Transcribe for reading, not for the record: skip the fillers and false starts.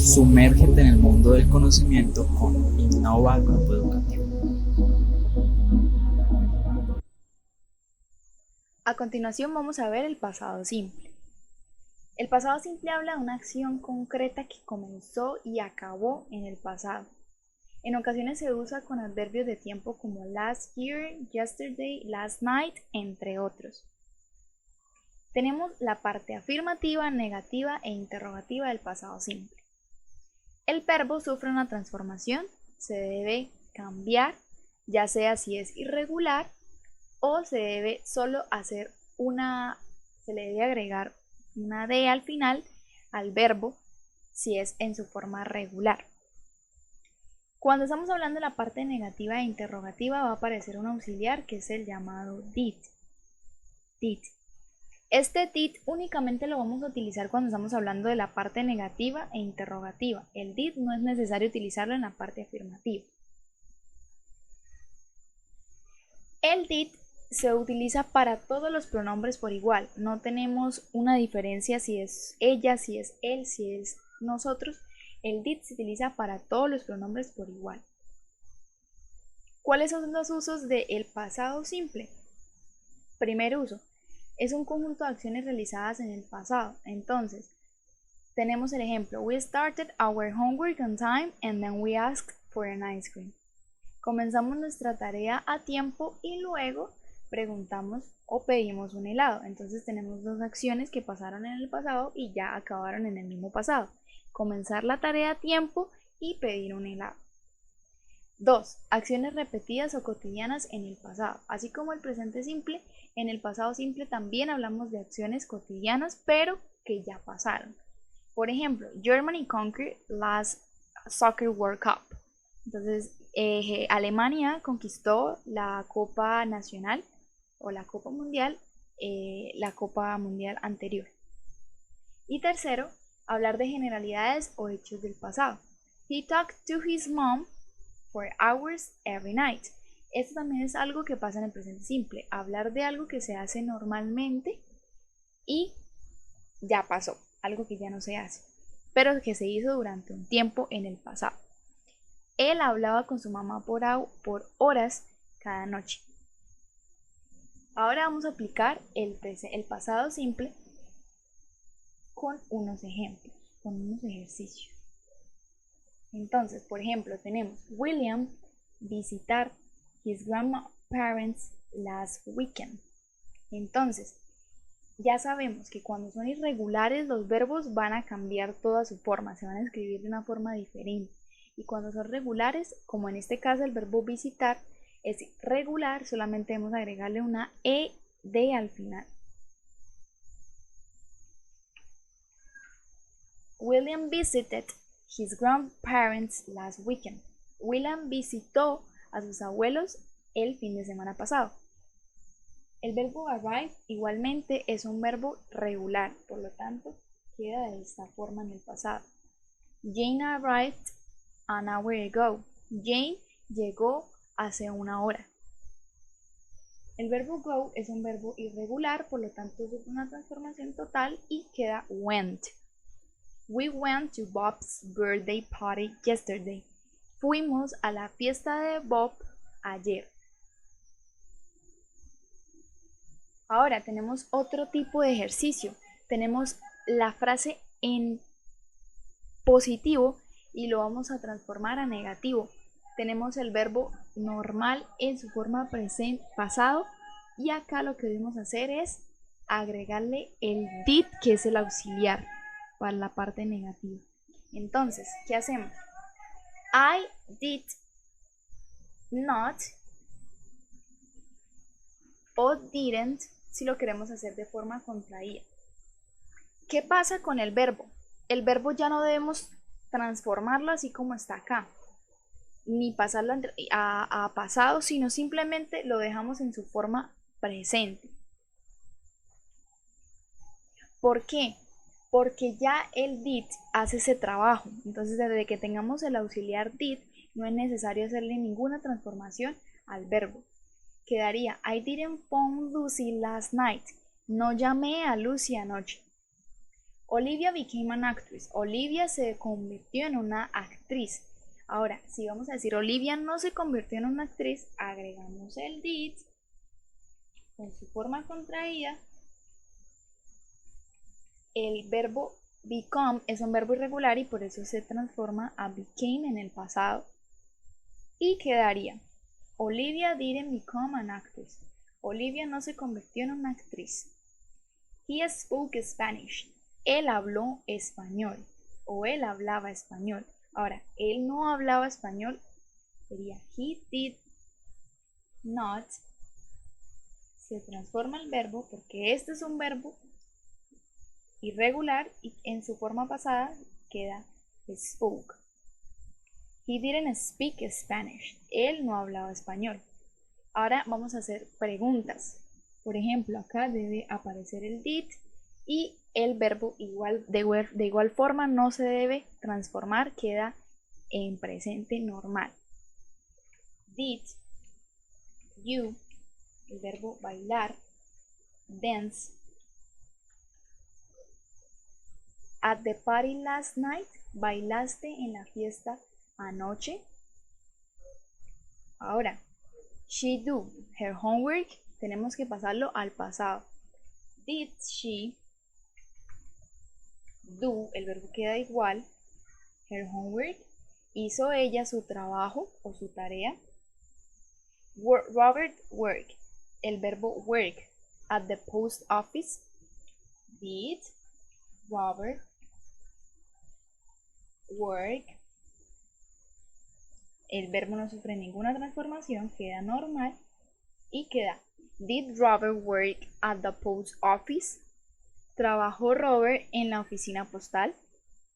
Sumérgete en el mundo del conocimiento con Innova Grupo Educativo. A continuación vamos a ver el pasado simple. El pasado simple habla de una acción concreta que comenzó y acabó en el pasado. En ocasiones se usa con adverbios de tiempo como last year, yesterday, last night, entre otros. Tenemos la parte afirmativa, negativa e interrogativa del pasado simple. El verbo sufre una transformación, se debe cambiar, ya sea si es irregular o se debe solo hacer se le debe agregar una D al final al verbo si es en su forma regular. Cuando estamos hablando de la parte negativa e interrogativa va a aparecer un auxiliar que es el llamado did. Este did únicamente lo vamos a utilizar cuando estamos hablando de la parte negativa e interrogativa. El did no es necesario utilizarlo en la parte afirmativa. El did se utiliza para todos los pronombres por igual. No tenemos una diferencia si es ella, si es él, si es nosotros. El did se utiliza para todos los pronombres por igual. ¿Cuáles son los usos del pasado simple? Primer uso. Es un conjunto de acciones realizadas en el pasado. Entonces, tenemos el ejemplo. We started our homework on time and then we asked for an ice cream. Comenzamos nuestra tarea a tiempo y luego preguntamos o pedimos un helado. Entonces tenemos dos acciones que pasaron en el pasado y ya acabaron en el mismo pasado. Comenzar la tarea a tiempo y pedir un helado. 2. Acciones repetidas o cotidianas en el pasado. Así como el presente simple, en el pasado simple también hablamos de acciones cotidianas, pero que ya pasaron. Por ejemplo, Germany conquered last Soccer World Cup. Entonces, Alemania conquistó la Copa Nacional o la Copa Mundial, la Copa Mundial anterior. Y tercero, hablar de generalidades o hechos del pasado. He talked to his mom for hours every night. Esto también es algo que pasa en el presente simple, hablar de algo que se hace normalmente y ya pasó, algo que ya no se hace, pero que se hizo durante un tiempo en el pasado. Él hablaba con su mamá por horas cada noche. Ahora vamos a aplicar el pasado simple con unos ejemplos, con unos ejercicios. Entonces, por ejemplo, tenemos William visitar his grandparents last weekend. Entonces, ya sabemos que cuando son irregulares los verbos van a cambiar toda su forma, se van a escribir de una forma diferente. Y cuando son regulares, como en este caso el verbo visitar es regular, solamente debemos agregarle una ED al final. William visited his grandparents last weekend. William visitó a sus abuelos el fin de semana pasado. El verbo arrive igualmente es un verbo regular, por lo tanto queda de esta forma en el pasado. Jane arrived an hour ago. Jane llegó hace una hora. El verbo go es un verbo irregular, por lo tanto sufre una transformación total y queda went. We went to Bob's birthday party yesterday. Fuimos a la fiesta de Bob ayer. Ahora tenemos otro tipo de ejercicio. Tenemos la frase en positivo y lo vamos a transformar a negativo. Tenemos el verbo normal en su forma presente, pasado, y acá lo que debemos hacer es agregarle el did, que es el auxiliar para la parte negativa. Entonces, ¿qué hacemos? I did not o didn't si lo queremos hacer de forma contraída. ¿Qué pasa con el verbo? El verbo ya no debemos transformarlo así como está acá, ni pasarlo a pasado, sino simplemente lo dejamos en su forma presente. ¿Por qué? Porque ya el did hace ese trabajo. Entonces, desde que tengamos el auxiliar did, no es necesario hacerle ninguna transformación al verbo. Quedaría I didn't phone Lucy last night. No llamé a Lucy anoche. Olivia became an actress. Olivia se convirtió en una actriz. Ahora, si vamos a decir Olivia no se convirtió en una actriz, agregamos el did con su forma contraída. El verbo become es un verbo irregular y por eso se transforma a became en el pasado. Y quedaría, Olivia didn't become an actress. Olivia no se convirtió en una actriz. He spoke Spanish. Él habló español o él hablaba español. Ahora, él no hablaba español, sería he did not. Se transforma el verbo porque este es un verbo irregular y en su forma pasada queda spoke. He didn't speak Spanish. Él no hablaba español. Ahora vamos a hacer preguntas. Por ejemplo, acá debe aparecer el did y el verbo de igual forma no se debe transformar, queda en presente normal. Did you, el verbo bailar, dance, at the party last night, bailaste en la fiesta anoche. Ahora, she do her homework, tenemos que pasarlo al pasado. Did she do, el verbo queda igual, her homework, hizo ella su trabajo o su tarea. Robert work, el verbo work, at the post office. Did Robert work, el verbo no sufre ninguna transformación, queda normal y queda did Robert work at the post office. ¿Trabajó Robert en la oficina postal?